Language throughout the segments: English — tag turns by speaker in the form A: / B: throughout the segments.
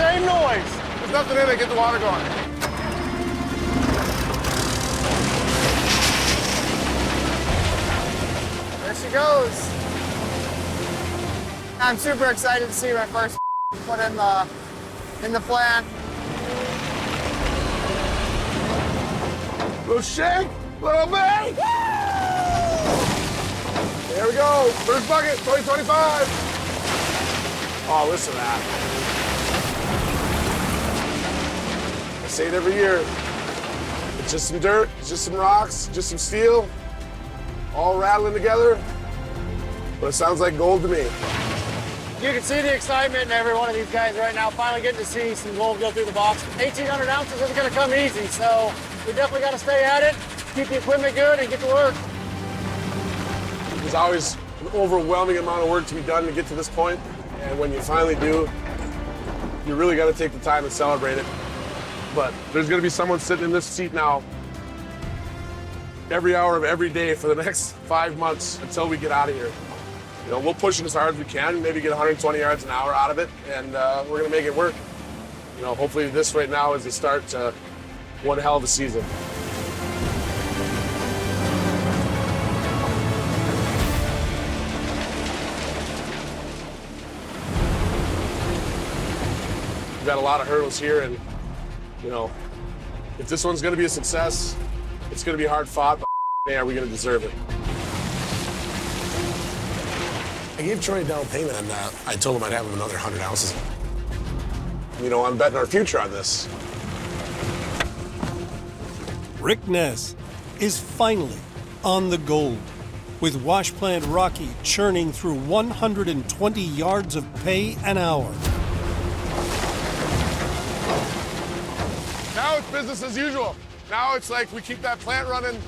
A: same noise.
B: There's nothing in it, get the water going.
A: There she goes. I'm super excited to see my first put in the plant.
B: Little shake, little bang. There we go, first bucket, 2025. Oh, listen to that. I say it every year. It's just some dirt, it's just some rocks, just some steel, all rattling together. But it sounds like gold to me.
A: You can see the excitement in every one of these guys right now, finally getting to see some gold go through the box. 1,800 ounces isn't gonna come easy, so we definitely gotta stay at it, keep the equipment good, and get to work.
B: There's always an overwhelming amount of work to be done to get to this point, and when you finally do, you really gotta take the time and celebrate it. But there's gonna be someone sitting in this seat now every hour of every day for the next 5 months until we get out of here. You know, we'll push it as hard as we can, maybe get 120 yards an hour out of it, and we're gonna make it work. You know, hopefully this right now is the start to one hell of a season. We've got a lot of hurdles here, and you know, if this one's gonna be a success, it's gonna be hard fought, but man, are we gonna deserve it. I gave Troy a down payment on that. I told him I'd have him another 100 ounces. You know, I'm betting our future on this.
C: Rick Ness is finally on the gold, with wash plant Rocky churning through 120 yards of pay an hour.
B: Now it's business as usual. Now it's like we keep that plant running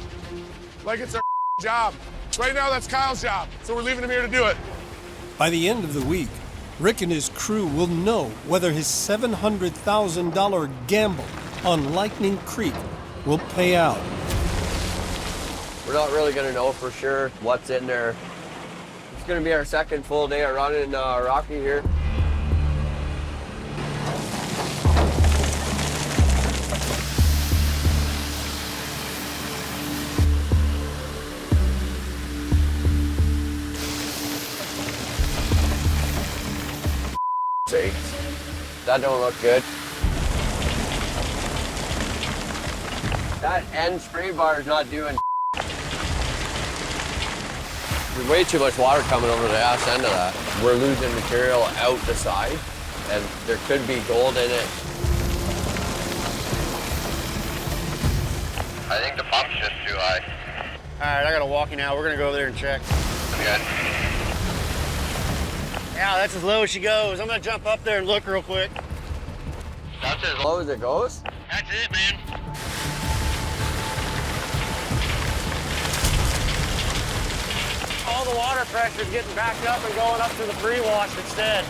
B: like it's our job. Right now, that's Kyle's job, so we're leaving him here to do it.
C: By the end of the week, Rick and his crew will know whether his $700,000 gamble on Lightning Creek will pay out.
D: We're not really going to know for sure what's in there. It's going to be our second full day of running Rocky here. That don't look good. That end spray bar is not doing. There's way too much water coming over the ass end of that. We're losing material out the side, and there could be gold in it. I think the pump's just too high.
A: All right, I gotta walk you now. We're gonna go over there and check.
D: Good.
A: Yeah, that's as low as she goes. I'm gonna jump up there and look real quick.
D: That's as low as it goes?
A: That's it, man. All the water pressure is getting backed up and going up to the pre-wash instead.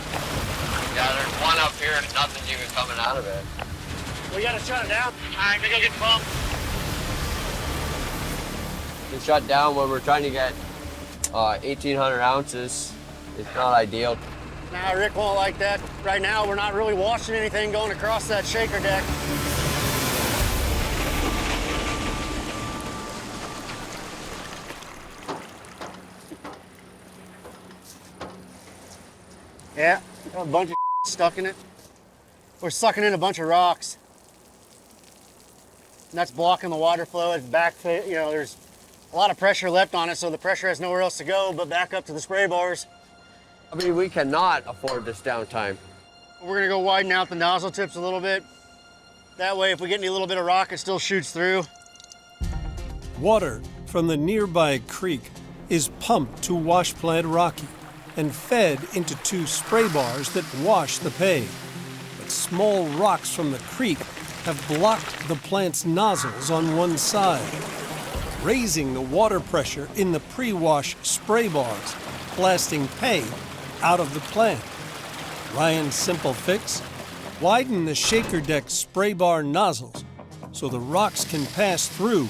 D: Yeah, there's one up here and nothing's even coming out of it.
A: We gotta shut it down. All right, we gotta get the pump.
D: It's shut down when we're trying to get 1,800 ounces. It's not ideal.
A: Nah, Rick won't like that. Right now, we're not really washing anything going across that shaker deck. Yeah, got a bunch of stuck in it. We're sucking in a bunch of rocks. And that's blocking the water flow. It's back, you know, there's a lot of pressure left on it, so the pressure has nowhere else to go but back up to the spray bars.
D: I mean, we cannot afford this downtime.
A: We're gonna go widen out the nozzle tips a little bit. That way, if we get any little bit of rock, it still shoots through.
C: Water from the nearby creek is pumped to wash plant Rocky and fed into 2 spray bars that wash the pay. But small rocks from the creek have blocked the plant's nozzles on one side, raising the water pressure in the pre-wash spray bars, blasting pay out of the plant. Ryan's simple fix: widen the shaker deck spray bar nozzles so the rocks can pass through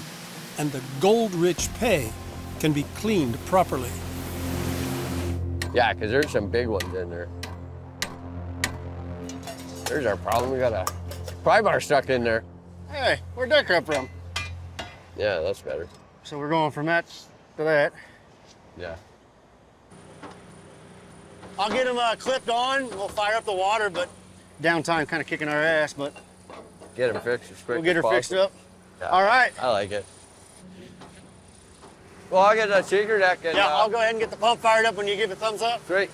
C: and the gold-rich pay can be cleaned properly.
D: Yeah, because there's some big ones in there. There's our problem. We got a pry bar stuck in there.
A: Hey, where'd that come from?
D: Yeah, that's better.
A: So we're going from that to that.
D: Yeah.
A: I'll get them clipped on. We'll fire up the water, but downtime kind of kicking our ass, but
D: Get them fixed as quick
A: we'll get
D: as
A: her fixed
D: possible.
A: up.
D: Yeah,
A: All right.
D: I like it. Well, I'll get that shaker deck and
A: Yeah, I'll go ahead and get the pump fired up when you give it a thumbs up.
D: great.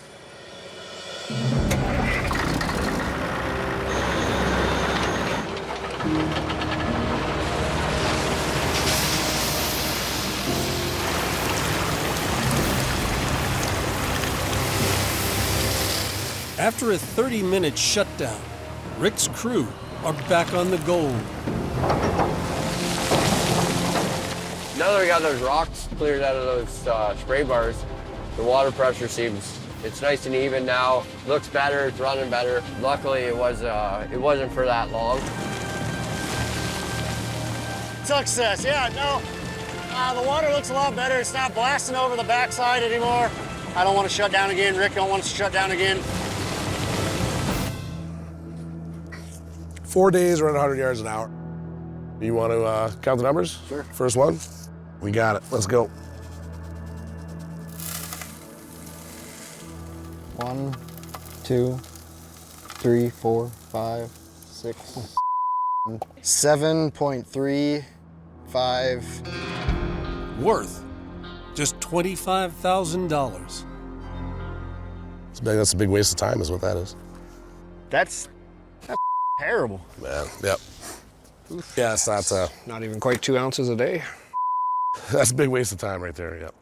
C: After a 30-minute shutdown, Rick's crew are back on the gold.
D: Now that we got those rocks cleared out of those spray bars, the water pressure it's nice and even now. Looks better, it's running better. Luckily, it wasn't for that long.
A: Success, yeah, no. The water looks a lot better. It's not blasting over the backside anymore. I don't want to shut down again. Rick don't want us to shut down again.
B: 4 days, around 100 yards an hour. You want to count the numbers?
A: Sure.
B: First one? We got it. Let's go.
A: 1, 2, 3, 4, 5, 6, 7.35.
C: Worth just $25,000.
B: That's a big waste of time is what that is.
A: That's terrible.
B: Man, yep. Yeah, it's not,
E: Not even quite 2 ounces a day.
B: that's a big waste of time right there, yep.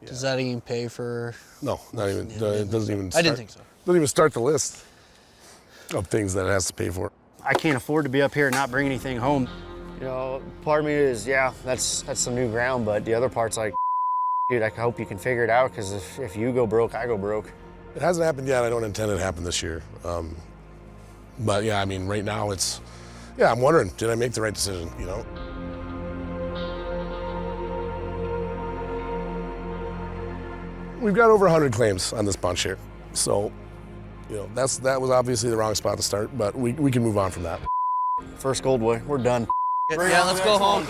F: Does that even pay for?
B: No, not even, it doesn't even
F: I
B: start.
F: didn't think so.
B: Doesn't even start the list of things that it has to pay for.
A: I can't afford to be up here and not bring anything home. You know, part of me is, yeah, that's some new ground, but the other part's like, dude, I hope you can figure it out, because if you go broke, I go broke.
B: It hasn't happened yet. I don't intend it to happen this year. But yeah, I mean, right now I'm wondering, did I make the right decision, you know? We've got over 100 claims on this bunch here. So, you know, that was obviously the wrong spot to start, but we can move on from that.
A: First gold way, we're done.
F: Yeah, let's go home.